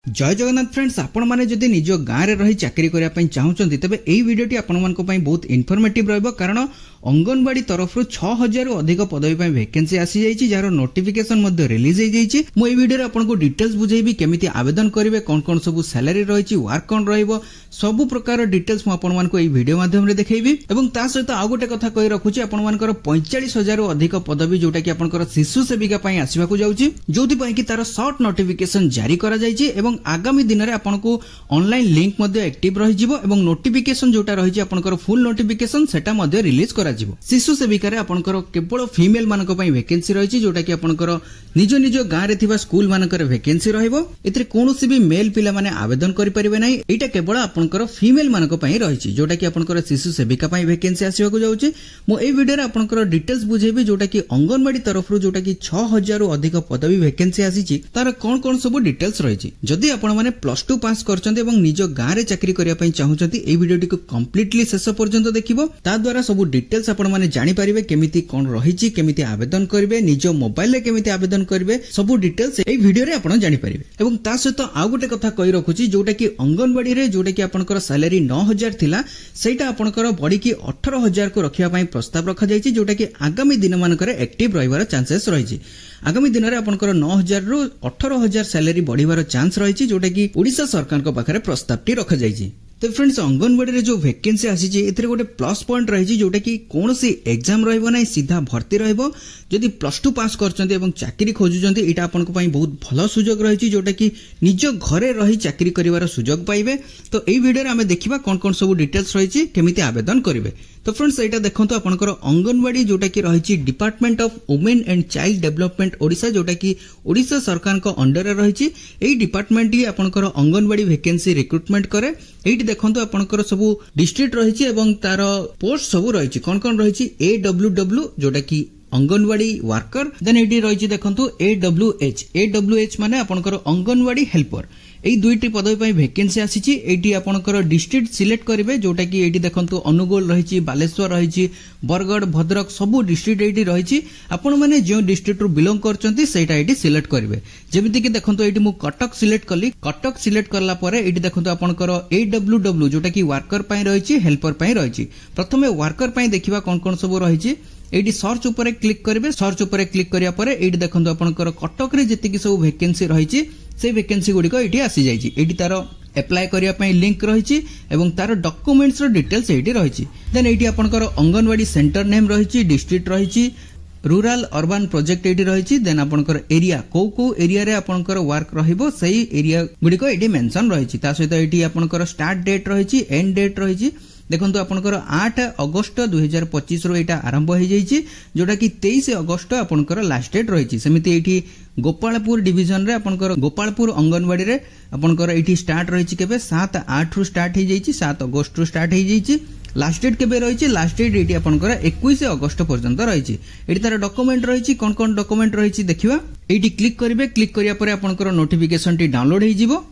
जय जगन्नाथ फ्रेंड्स, आपण माने जदि निज गाँव में रही चाकरी करने चाहूँगी तेज यही वीडियोटी आपण बहुत इनफॉर्मेटिव रहिबो। कारण अंगनवाड़ी तरफ 6000 अधिक पदवी वैकेंसी आसी जाइए जार नोटिफिकेशन रिलीज हो जाइए। मुझे वीडियो आपको डिटेल्स बुझेबी केमिति आवेदन करेंगे, कौन कौन सब सैलरी रही वर्क कौन रहिबो सबु प्रकार डिटेल्स मुझे वीडियो माध्यम देखैबी। एवं ता सहित आउ गोटे कथा कहि रखुछि आपनकर 45000 अधिक पदवी जोटा कि आपनकर शिशु सेविका पई आसीबाकू जाउछि, जोथि पई कि तार शॉर्ट नोटिफिकेशन जारी करा जाइछि। एवं आगामी दिन में आपको ऑनलाइन लिंक एक्टिव रहिजिवो एवं नोटिफिकेशन जोटा रही आपनकर फुल नोटिफिकेशन सेटा रिलीज करा जिवो। शिशु सेविका रे आपनकर केवल फीमेल मानक पई वैकेंसी रही जोटा कि आपनकर निज निज गाँव रे थिबा स्कूल मानकर वैकेंसी रहिबो। एतरे कोनोसी भी मेल पिला माने आवेदन करि परिबे नै, एटा केवल आपनकर फीमेल मानक पई रहिछि जोटा कि आपनकर शिशु सेविका पई वैकेंसी आसीबाकू जाउछि। मो ए वीडियो रे आपनकर डिटेल्स बुझेबी जोटा कि अंगनवाड़ी तरफ जोटा कि 6000 अधिक पदवी वैकेंसी आसीछि तार कोन कोन सब डिटेल्स रहिछि। जदि आपण माने +2 पास करचंते एवं निज गाँव रे चाकरी करिया पई चाहउचंती ए वीडियोटी को कंप्लीटली शेष पर्यंत देखिबो। ता द्वारा सब डिटेल्स आपण माने जानि परिबे केमिति कोन रहिछि, केमिति आवेदन करिवे, निज मोबाइल रे केमिति आवेदन करिवे सब डिटेल्स ए वीडियो रे आपण जानि परिबे। एवं ता सहित आ गोटे कथा कहि रखुछि जोटा कि अंगनवाड़ी रे जोटा कि आपनकर सैलरी 9000 थिला सेटा आपनकर बडी कि 18000 को रखिया पई प्रस्ताव रखा जाइछि जोटा कि आगामी दिन मानकर एक्टिव रहिबार चांसेस रहिछि। आगामी दिन में आपनकर 9000 रु 18000 सैलरी बढ़िबार चांस रही जोटा कि ओडिशा सरकार को पाखरे प्रस्तावटी रखा जाइछि। तो फ्रेंड्स, अंगनवाड़ी रे जो वैकेंसी आसी एथिरे गोटे प्लस पॉइंट रही जोटा कि कोनोसी एग्जाम रहइबो नै, सीधा भर्ती रहइबो। जदि +2 पास करचंती एवं चाकरी खोजुचंती एटा आपनको पई बहुत भलो सुजोग रही जोटा कि निज घरे रही चाकरी करिवार सुजोग पाइबे। तो एई वीडियो रे हमें देखिबा कोन कोन सब डिटेल्स रही केमिति आवेदन करिवे। तो फ्रेंड्स, एटा देखंतु आपनकर अंगनवाड़ी जोटा कि रही department of women and child development Odisha जोटा कि ओडिशा सरकार को अंडर रे रही। एई डिपार्टमेंट ही आपनकर अंगनवाड़ी वैकेंसी रिक्रुटमेंट करे। एटी देखंतु आपनकर सब डिस्ट्रिक्ट रही एवं तार पोस्ट सब रही कोन कोन रही AWW जोटा कि अंगनवाड़ी वर्कर। देन एटी रही देखंतु AWH माने आपनकर अंगनवाड़ी हेल्पर। एई दुईटी पदवी पई वैकेंसी आसीची। एटी आपनकर डिस्ट्रिक्ट सिलेक्ट करिवे जोटा कि एटी देखंतु अनुगोल रही, बालेश्वर रही, बरगढ़, भद्रक सब डिस्ट्रिक्ट एटी रही। आपण माने जो डिस्ट्रिक्ट रु बिलोंग करचंती सेटा एटी सिलेक्ट करिवे। जेमिति कि देखंतु एटी मु कटक सिलेक्ट कली। कटक सिलेक्ट करला परे एटी देखंतु आपनकर AWW जोटा कि वर्कर पई रही, हेल्पर पई रही। प्रथमे वर्कर पई देखिबा कोन कोन सब रही। एटी सर्च ऊपर क्लिक करेंगे। सर्च ऊपर क्लिक करिया परे एटी देखंतु आपनकर कटक रे जति कि सब वैकेंसी रही से वैकेंसी गुडी को एटी आसी जाइछि। एटी तार अप्लाई करिया पई लिंक रही एवं तार डॉक्यूमेंट्स रो डिटेल्स एटी रही। देन एटी आपनकर अंगनवाड़ी सेंटर नेम रही, डिस्ट्रिक्ट रही, रूरल अर्बन प्रोजेक्ट एटी रही। देन आपनकर एरिया को एरिया रे आपनकर वर्क रहिबो सही एरिया गुडी को एटी मेंशन रही। ता सहित एटी आपनकर स्टार्ट डेट रही, एंड डेट रही। देखंतु आपनकर 8 अगस्त 2025 रो एटा आरंभ हो जाइछि जोटा कि 23 अगस्त आपनकर लास्ट डेट रही। सेमिति एठी गोपालपुर डिवीजन रे आपनकर गोपालपुर अंगनवाड़ी रे आपनकर एठी स्टार्ट रही केबे 7/8 रु स्टार्ट हो जाइछि, 7 अगस्त रु स्टार्ट हो जाइछि। लास्ट डेट केबे रही, लास्ट डेट एटी आपनकर 21 अगस्त पर्यंत रही। एटी तार डॉक्यूमेंट रही, कोन कोन डॉक्यूमेंट रही देखिबा। एटी क्लिक करिवे। क्लिक करिया परे आपनकर नोटिफिकेशन टी डाउनलोड हो जिवो।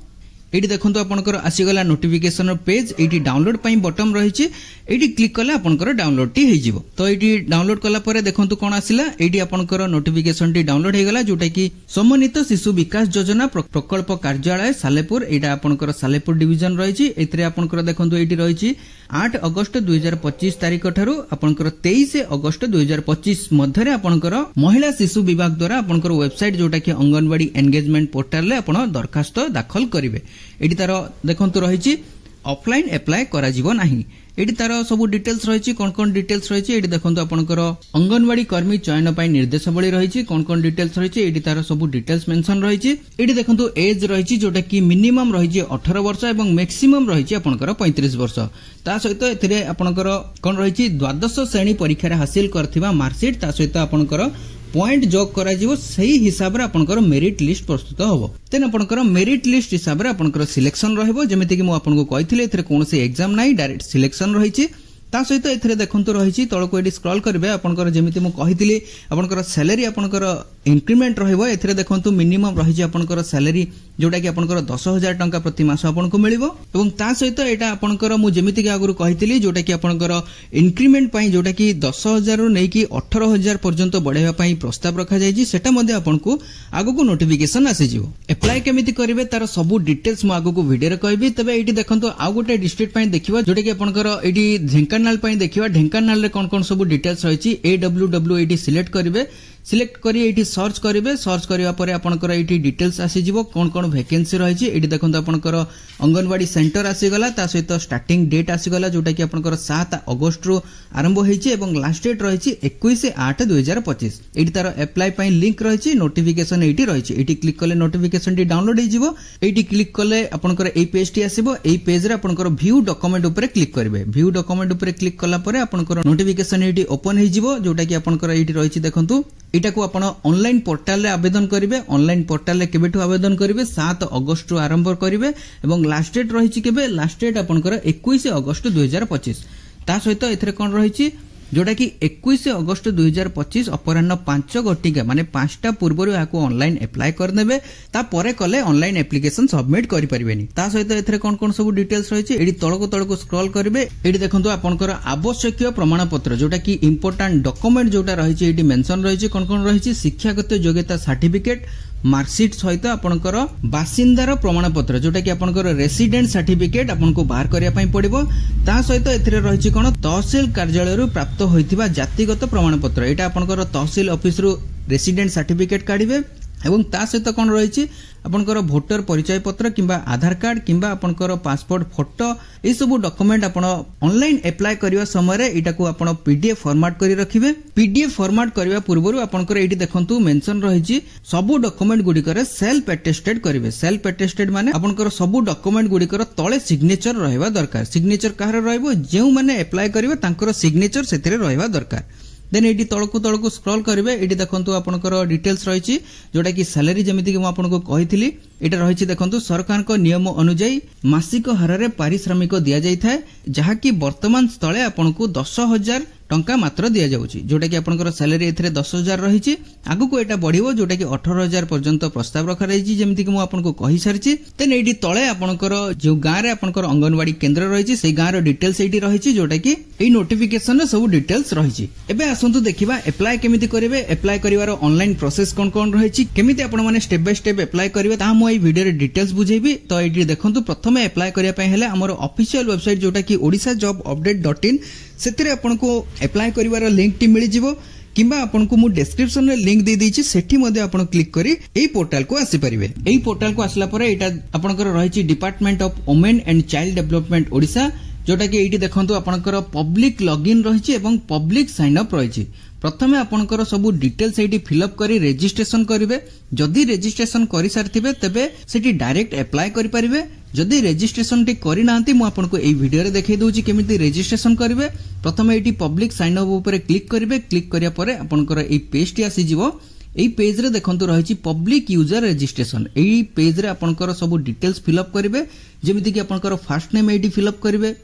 एटी देखंतु आपनकर आसीगला नोटिफिकेशन पेज। एटी डाउनलोड पई बटन रही। एटी क्लिक कले आपनकर डाउनलोड टी हे जिवो। तो एटी डाउनलोड कला परे देखंतु कोन आसिला। एटी आपनकर नोटिफिकेशन टी डाउनलोड हे गला जोटा कि समन्वित शिशु विकास योजना प्रकल्प कार्यालय सालेपुर। एटा आपनकर सालेपुर डिवीजन रही। एतरे आपनकर देखंतु एटी रही 8 अगस्त 2025 तारिख ठारू आपनकर 23 अगस्त 2025 मध्य आपनकर महिला शिशु विभाग द्वारा आपनकर वेबसाइट जोटा कि अंगनवाड़ी एंगेजमेंट पोर्टल रे आपण दरखास्त दाखल करिवे। एटी तार देखंतु रही ऑफलाइन अप्लाई करा जिवो नाही। एटी तार सब डिटेल्स रही, कोन कोन डिटेल्स रही। एटी देखंतु आपनकर अंगनवाड़ी कर्मी चयन पई निर्देशावली रही, कोन कोन डिटेल्स रही। एटी तार सब डिटेल्स मेंशन रही। एटी देखंतु एज रही जोटा कि मिनिमम रही 18 वर्ष एवं मैक्सिमम रही आपनकर 35 वर्ष। ता सहित एथिरे आपनकर कोन रही द्वादश श्रेणी परीक्षा रे हासिल करथिबा मार्कशीट ता सहित आपनकर पॉइंट जोग करा जिवो। सही हिसाब रे आपनकर मेरिट लिस्ट प्रस्तुत होबो। तेन आपनकर मेरिट लिस्ट हिसाब रे आपनकर सिलेक्शन रहबो। जेमिति कि मु आपनको कहिथिले एथिरे कोनोसी एग्जाम नाही, डायरेक्ट सिलेक्शन रहिछि। ता सहित एथिरे देखंतु रहिछि तळको एडी स्क्रॉल करबे आपनकर जेमिति मु कहिथिले आपनकर सैलरी आपनकर इंक्रीमेंट रहिबो एथिरे देखंतु मिनिमम रही आपनकर सैलरी जोटा कि आपनकर 10,000 टंका प्रति मास आपनको मिलिबो एवं ता सहित एटा आपनकर मु जेमिति कि आगुरु कहितली जोटा कि आपनकर इंक्रीमेंट पई जोटा कि 10,000 रु नै कि 18,000 पर्यंत बढ़ाइबा पई प्रस्ताव रखा जायछि सेटा मध्ये आपनको आगुको नोटिफिकेशन आसी जिवो अप्लाई केमिति करिवे तार सब डिटेल्स मु आगुको वीडियो रे कहबी तबे एठी देखंतु आ गोटे डिस्ट्रिक्ट पई देखिबा जोटा कि आपनकर एठी ढेंकानाल पई देखिबा ढेंकानाल रे कोन कोन सब डिटेल्स रहिछि AWW एठी सिलेक्ट करिवे सिलेक्ट करी एठी सर्च करिवे सर्च करिवा परे आपनकर एठी डिटेल्स आसी जिवो कोन कोन वैकेंसी रहिछि एठी देखंतु आपनकर अंगनवाड़ी सेंटर आसी गला ता सहित स्टार्टिंग डेट आसी गला जोटा कि आपनकर 7 अगस्त रु आरंभ होईछि एवं लास्ट डेट रहिछि 21/8/2025 एठी तार अप्लाई पई लिंक रहिछि नोटिफिकेशन एठी रहिछि एठी क्लिक करले नोटिफिकेशन टी डाउनलोड हे जिवो एठी क्लिक करले आपनकर एई पेज टी आसीबो एई पेज रे आपनकर व्यू डॉक्यूमेंट ऊपर क्लिक करिवे व्यू डॉक्यूमेंट ऊपर क्लिक करला परे आपनकर नोटिफिकेशन एठी ओपन हे जिवो जोटा कि आपनकर एठी रहिछि देखंतु एटा को आपण ऑनलाइन पोर्टल रे आवेदन करिवे ऑनलाइन पोर्टल रे केबेठु आवेदन करिवे 7 अगस्त रु आरंभ करिवे एवं लास्ट डेट रहिछि केबे लास्ट डेट आपनकर 21 अगस्त 2025 ता सहित एथरे कोन रहिछि जोटा कि 21 अगस्त 2025 अपराह्न 5 घटिका माने 5टा पूर्वरु याको ऑनलाइन अप्लाई करनेबे ता परे कले ऑनलाइन एप्लीकेशन सबमिट करि परिबेनी ता सहित एथरे कोन कोन सब डिटेल्स रहिछि एडी तळको स्क्रॉल करिवे एडी देखंतु आपनकर आवश्यक प्रमाण पत्र जोटा कि इंपोर्टेंट डॉक्यूमेंट जोटा रहिछि एडी मेंशन रहिछि कोन कोन रहिछि शिक्षागत योग्यता सर्टिफिकेट मार्कशीट सहित आपनकर बासिंदार प्रमाण पत्र जोटा कि आपनकर रेसिडेंट सर्टिफिकेट आपनको बाहर करिया पई पड़िबो ता सहित एथिरे रहिछि कोन तहसील कार्यालय रु प्राप्त होइथिबा जातिगत प्रमाण पत्र एटा आपनकर तहसील ऑफिस रु रेसिडेंट सर्टिफिकेट काढिबे एवं ता सहित कोन रहिछि आपनकर वोटर परिचय पत्र किंबा आधार कार्ड किंबा आपनकर पासपोर्ट फोटो ए सब डॉक्यूमेंट आपण ऑनलाइन अप्लाई करिवा समय रे एटा को आपण पीडीएफ फॉर्मेट करि रखिबे पीडीएफ फॉर्मेट करिवा पूर्वरु आपनकर एठी देखंतु मेंशन रहिछि सब डॉक्यूमेंट गुडी करे सेल्फ अटेस्टेड करिवे सेल्फ अटेस्टेड माने आपनकर सब डॉक्यूमेंट गुडी कर तळे सिग्नेचर रहबा दरकार सिग्नेचर काहर रहइबो जेउ माने अप्लाई करिवे तांकर सिग्नेचर सेथिरे रहबा दरकार देन एडी तळको स्क्रॉल करिवे एडी देखंतु आपनकर डिटेल्स रहिछि जोटा कि सैलरी जेमिति कि म आपनको कहिथिली एटा रहिछि देखंतु सरकार को नियम अनुसार मासिक हारे पारिश्रमिक दिया जाय थाए जहा कि वर्तमान स्थले आपनको 10,000 टंका मात्र दिया जाउछि जोटा कि आपनकर सैलरी एथरे 10,000 रहिछि आगु को एटा बढ़िबो जोटा कि 18,000 पर्यंत प्रस्ताव रखा रहिछि जेमिति कि म आपनको कहि सारिछि तेन एडी तळे आपनकर जो गां रे आपनकर अंगनवाड़ी केंद्र रहिछि सेई गां रो डिटेल्स एडी रहिछि जोटा कि एई नोटिफिकेशन रे सब डिटेल्स रहिछि एबे आसंतु देखिबा अप्लाई केमिति करिवे अप्लाई करिवार ऑनलाइन प्रोसेस कोन रहिछि केमिति आपण माने स्टेप बाय स्टेप अप्लाई करिवे ता म एई वीडियो रे डिटेल्स बुझेबी तो एडी देखंतु प्रथमे अप्लाई करिया पय हेले हमर ऑफिशियल वेबसाइट जोटा कि odisajobupdate.in सेतिरे आपनको अप्लाई करिवार लिंक टी मिलि जिवो किंबा आपनको मु डिस्क्रिप्शन रे लिंक दे दैछि सेठी मध्ये आपण क्लिक करी एई पोर्टल को आसी परिबे एई पोर्टल को आसला परे एटा आपनकर रहिछि department of women and child development Odisha जोटा कि एठी देखंतु आपनकर पब्लिक लॉगिन रहिछि एवं पब्लिक साइन अप रहिछि प्रथमे आपनकर सब डिटेल्स एठी फिल अप करी रजिस्ट्रेशन करिवे जदी रजिस्ट्रेशन करि सारथिबे तबे सेठी डायरेक्ट अप्लाई करि परिबे जदी रजिस्ट्रेशन टी करि नांती मु आपनको एई वीडियो रे देखै दोछि केमिति रजिस्ट्रेशन करिवे प्रथमे एठी पब्लिक साइन अप ऊपर क्लिक करिवे क्लिक करिया परे आपनकर एई पेज टी आसी जिवो एई पेज रे देखंतु रहिछि पब्लिक यूजर रजिस्ट्रेशन एई पेज रे आपनकर सब डिटेल्स फिल अप करिवे जेमिति कि आपनकर फर्स्ट नेम एठी फिल अप करिवे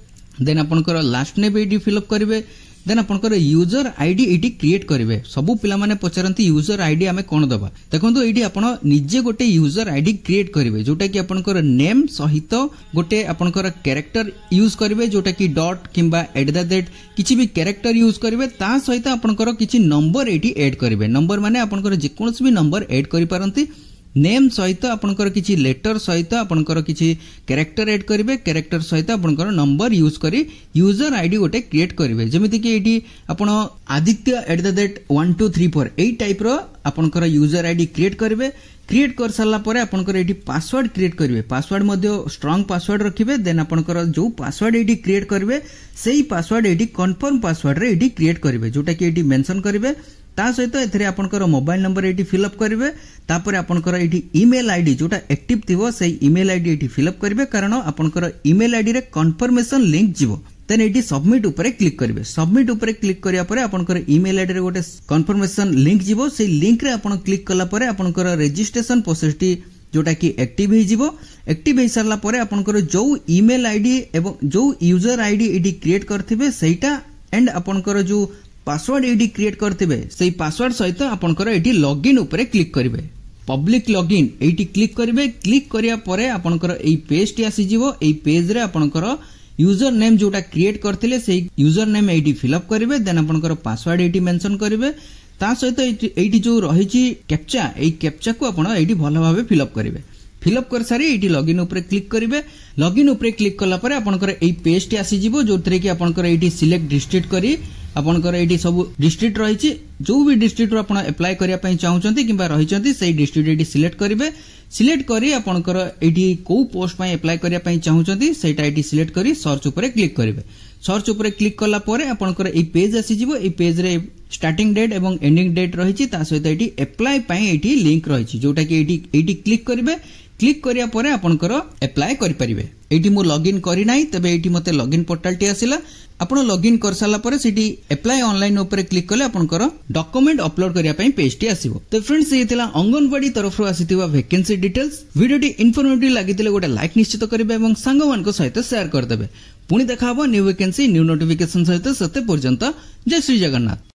देन आपनकर लास्ट नेम एठी फिल अप करिवे देन आपनकर यूजर आईडी एटी क्रिएट करिवे सबु पिला माने पचारंती यूजर आईडी हमें कोन दबा देखंतु एटी आपण निजे गोटे यूजर आईडी क्रिएट करिवे जोटा कि आपनकर नेम सहित गोटे आपनकर कैरेक्टर यूज करिवे जोटा कि डॉट किंबा @ किछि भी कैरेक्टर यूज करिवे ता सहित आपनकर किछि नंबर एटी ऐड करिवे नंबर माने आपनकर जे कोनोसी भी नंबर ऐड करि पारंती नेम सहित आपनकर किछि लेटर सहित आपनकर किछि कैरेक्टर ऐड करिवे कैरेक्टर सहित आपनकर नंबर यूज करी यूजर आईडी गोटे क्रिएट करिवे जेमिति कि एटी आपण आदित्य @1234 एई टाइप रो आपनकर यूजर आईडी क्रिएट करिवे क्रिएट कर सारला परे आपनकर एटी पासवर्ड क्रिएट करिवे पासवर्ड मध्ये स्ट्रांग पासवर्ड रखिवे देन आपनकर जो पासवर्ड एटी क्रिएट करिवे सेही पासवर्ड एटी कंफर्म पासवर्ड रे एटी क्रिएट करिवे जोटा कि एटी मेंशन करिवे ता सहित एथरे आपनकर मोबाइल नंबर एटी फिल अप करिवे तापर आपनकर एटी ईमेल आईडी जोटा एक्टिव थिवो सेही ईमेल आईडी एटी फिल अप करिवे कारण आपनकर ईमेल आईडी रे कन्फर्मेशन लिंक जिवो देन एटी सबमिट ऊपर क्लिक करिवे सबमिट ऊपर क्लिक करिया परे आपनकर ईमेल आईडी रे गोटे कन्फर्मेशन लिंक जिवो सेही लिंक रे आपन क्लिक कला परे आपनकर रजिस्ट्रेशन प्रोसेस टी जोटा कि एक्टिव हे जिवो एक्टिव हे सरला परे आपनकर जो ईमेल आईडी एवं जो यूजर आईडी एटी क्रिएट करथिबे सेटा एंड आपनकर जो पासवर्ड एटी क्रिएट करथिबे सेही पासवर्ड सहित आपनकर एटी लॉगिन ऊपर क्लिक करिवे पब्लिक लॉगिन एटी क्लिक करिवे क्लिक करिया परे आपनकर एई पेज टी आसी जिवो एई पेज रे आपनकर यूजर नेम जोटा क्रिएट करथिले सेही यूजर नेम एटी फिल अप करिवे देन आपनकर पासवर्ड एटी मेंशन करिवे ता सहित एटी जो रहिची कैप्चा एई कैप्चा को आपण एटी भलो भाबे फिल अप करिवे फिलअप कर सारी एटी लॉगिन ऊपर क्लिक करिवे लॉगिन ऊपर क्लिक कला परे आपनकर एई पेज टी आसी जिवो जोथरे कि आपनकर एटी सिलेक्ट डिस्ट्रिक्ट करी आपनकर एटी सब डिस्ट्रिक्ट रहिची जो भी डिस्ट्रिक्ट रो आपण अप्लाई करिया पई चाहुचंती किबा रहिचंती सेही डिस्ट्रिक्ट एटी सिलेक्ट करिवे सिलेक्ट करी आपनकर एटी को पोस्ट पई अप्लाई करिया पई चाहुचंती सेटा एटी सिलेक्ट करी सर्च ऊपर क्लिक करिवे सर्च ऊपर क्लिक कला परे आपनकर एई पेज आसी जिवो एई पेज रे स्टार्टिंग डेट एवं एंडिंग डेट रहिची ता सहित एटी अप्लाई पई एटी लिंक रहिची जोटा कि एटी क्लिक करिवे क्लिक करिया परे आपनकर अप्लाई करि परिबे एटी मु लॉगिन करि नाही तबे एटी मते लॉगिन पोर्टल टी आसिला आपण लॉगिन कर साला परे सिटी अप्लाई ऑनलाइन ऊपर क्लिक कले आपनकर डॉक्यूमेंट अपलोड करिया पई पेज टी आसीबो तो फ्रेंड्स ये थिला अंगनवाड़ी तरफ रो आसीतिबा वैकेंसी डिटेल्स वीडियोटी इन्फॉर्मेटिव लागितिले गोटे लाइक निश्चित करिबे एवं संगवान को सहित शेयर कर देबे पुणी देखा न्यू वैकेंसी न्यू नोटिफिकेशन सहित सते पर्यंत जय श्री जगन्नाथ।